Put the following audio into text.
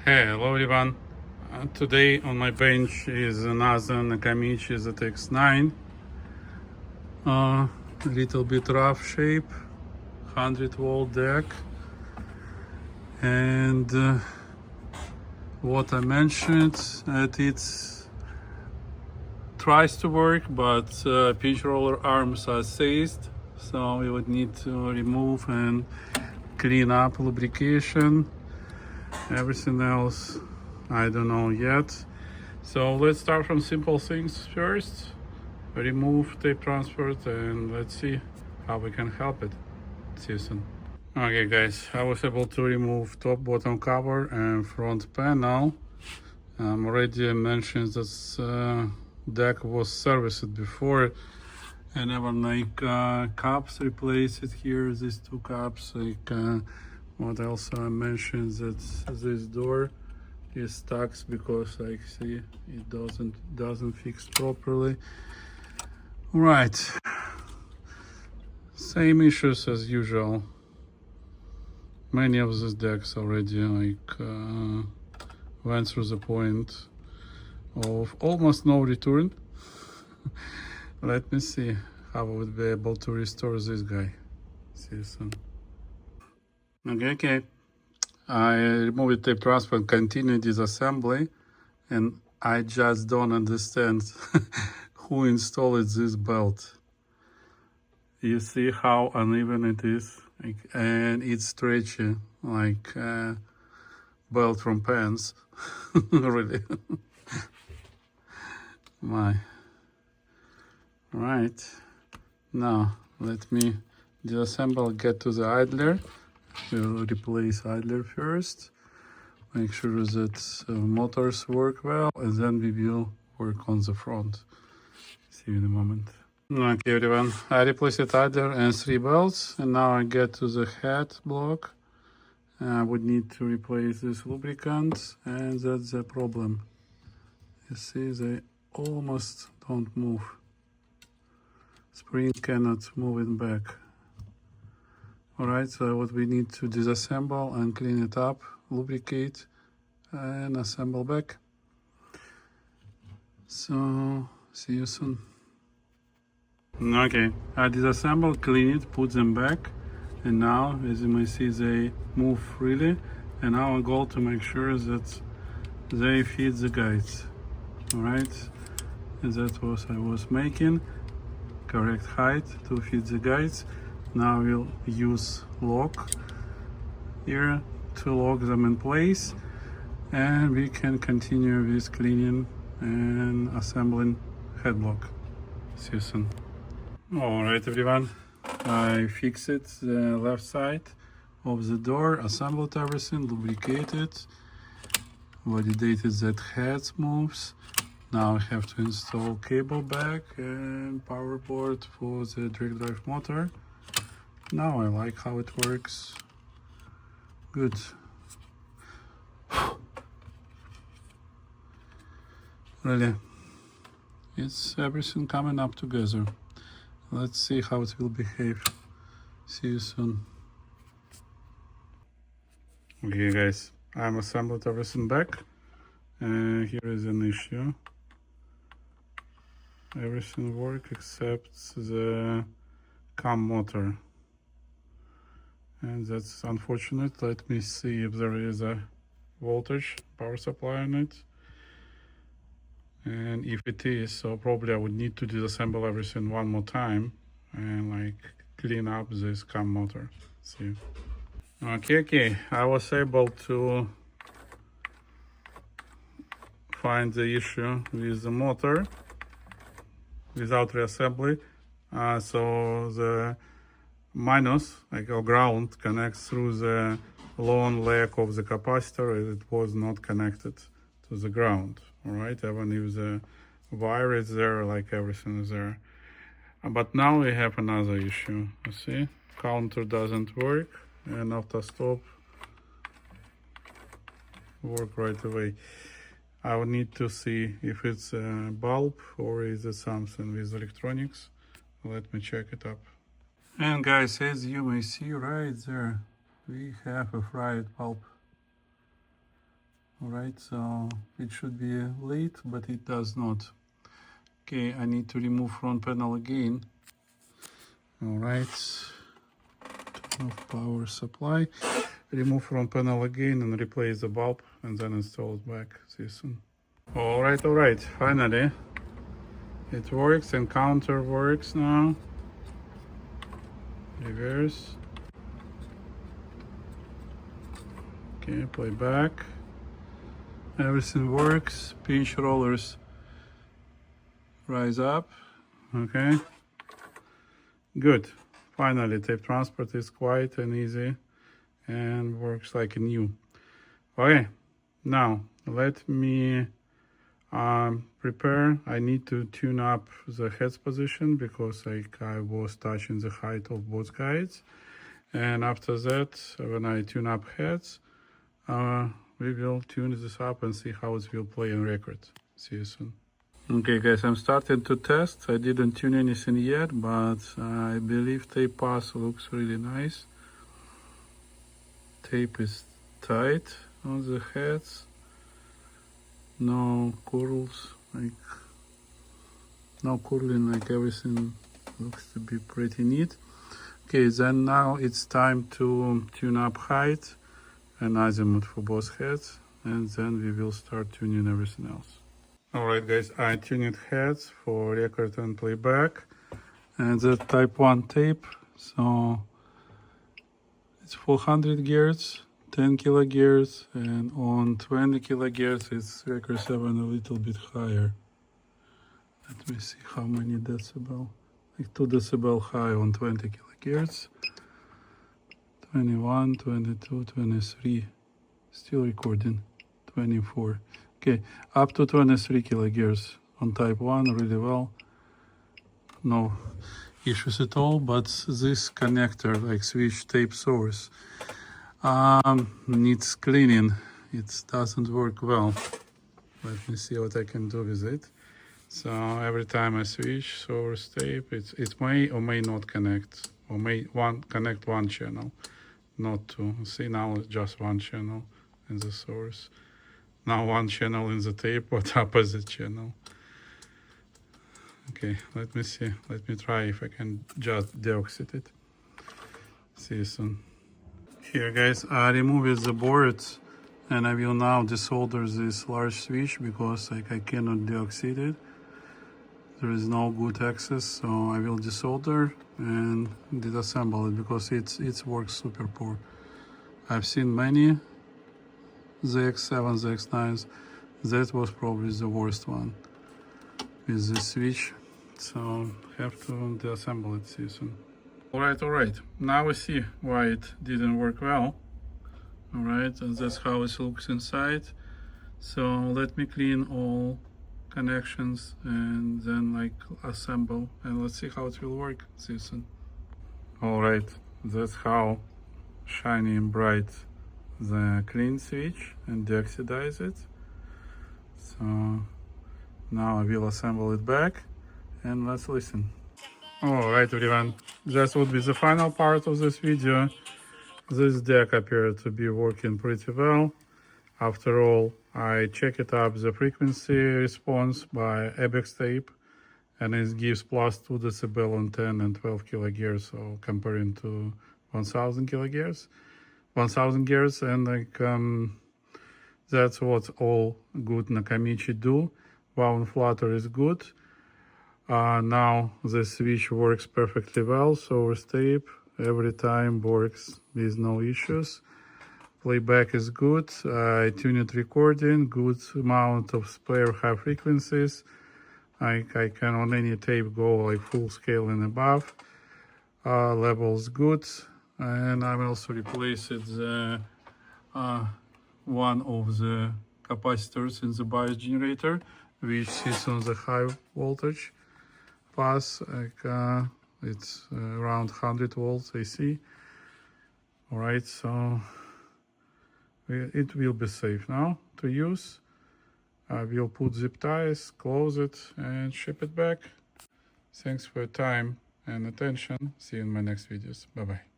Hey, hello everyone. Today on my bench is another Nakamichi ZX-9. A little bit rough shape, 100-volt deck. And what I mentioned, that it tries to work, but pinch roller arms are seized. So we would need to remove and clean up lubrication. Everything else, I don't know yet. So let's start from simple things first. Remove tape transport and let's see how we can help it. See you soon. Okay guys, I was able to remove top, bottom cover and front panel. Already mentioned that deck was serviced before. I never like cups replaced here, these two cups. What else I mentioned, that this door is stuck because like see it doesn't fix properly. Right, same issues as usual. Many of these decks already went through the point of almost no return. Let me see how I would be able to restore this guy. See you soon. Okay. I removed tape transfer and continued disassembly, and I just don't understand who installed this belt. You see how uneven it is, and it's stretchy like belt from pants. Really. My. Right. Now let me disassemble, get to the idler. We'll replace idler first. Make sure that motors work well, and then we will work on the front. See you in a moment. Okay everyone, I replaced idler and 3 belts, and now I get to the head block. I would need to replace this lubricant, and that's the problem. You see, they almost don't move. Spring cannot move it back. Alright, so what we need to disassemble and clean it up, lubricate, and assemble back. So, see you soon. Okay, I disassemble, clean it, put them back, and now, as you may see, they move freely. And now I go to make sure that they fit the guides. Alright, and that was I was making. Correct height to fit the guides. Now we'll use lock here to lock them in place, and we can continue with cleaning and assembling head block. See you soon. Alright everyone, I fixed the left side of the door, assembled everything, lubricated, validated that heads moves. Now I have to install cable back and power board for the direct drive motor. Now I like how it works. Good. Really, it's everything coming up together. Let's see how it will behave. See you soon. Okay guys, I'm assembled everything back. Here is an issue. Everything works except the cam motor, and that's unfortunate. Let me see if there is a voltage power supply on it, and if it is, so probably I would need to disassemble everything one more time and like clean up this cam motor. See. Okay, I was able to find the issue with the motor without reassembly. So the minus, like or ground, connects through the long leg of the capacitor, and it was not connected to the ground. All right, even if the wire is there, like everything is there. But now we have another issue. You see, counter doesn't work, and Autostop work right away. I would need to see if it's a bulb or is it something with electronics. Let me check it up. And guys, as you may see right there, we have a fried bulb. Alright, so it should be late, but it does not. Okay, I need to remove front panel again. Alright, turn off power supply. Remove front panel again and replace the bulb and then install it back. See you soon. Alright, finally it works and counter works now. Reverse. Okay, play back. Everything works. Pinch rollers rise up. Okay, good. Finally, tape transport is quiet and easy and works like new. Okay, now let me prepare. I need to tune up the heads position because I was touching the height of both guides. And after that, when I tune up heads, we will tune this up and see how it will play in record. See you soon. Okay guys, I'm starting to test. I didn't tune anything yet, but I believe tape pass looks really nice. Tape is tight on the heads. No curls, no curling, everything looks to be pretty neat. Okay, then now it's time to tune up height and azimuth for both heads, and then we will start tuning everything else. Alright guys, I tuned heads for record and playback, and the type 1 tape, so it's 400 gears, 10 kilogears, and on 20 kilogears it's record 7 a little bit higher. Let me see how many decibel, 2 decibel high on 20 kilogears, 21, 22, 23, still recording, 24. Okay, up to 23 kilogears on type 1, really well. No issues at all, but this connector, switch tape source, needs cleaning. It doesn't work well. Let me see what I can do with it. So every time I switch source tape, it may or may not connect, or may connect one channel, not two. See, now it's just one channel in the source. Now one channel in the tape, but opposite channel. Okay, let me see. Let me try if I can just deoxide it. See you soon. Here guys, I removed the boards and I will now desolder this large switch because I cannot deoxide it. There is no good access, so I will desolder and disassemble it because it works super poor. I've seen many ZX-7, ZX-9s. That was probably the worst one with this switch, so have to disassemble it soon. Alright, now we see why it didn't work well. Alright, and that's how it looks inside. So let me clean all connections and then assemble, and let's see how it will work. See you soon. Alright, that's how shiny and bright the clean switch and deoxidize it. So now I will assemble it back and let's listen. Alright everyone, that would be the final part of this video. This deck appeared to be working pretty well. After all, I checked up the frequency response by ABEX tape, and it gives plus 2 decibel on 10 and 12 kilogears, so comparing to 1000 kilogears. 1000 gears, and that's what all good Nakamichi do. Wound flutter is good. Now the switch works perfectly well, source tape every time works with no issues. Playback is good. I tuned recording, good amount of spare high frequencies. I can on any tape go full scale and above. Levels good. And I will also replace the one of the capacitors in the bias generator, which sits on the high voltage pass. It's around 100 volts AC. Alright, so it will be safe now to use. I will put zip ties, close it, and ship it back. Thanks for your time and attention. See you in my next videos. Bye bye.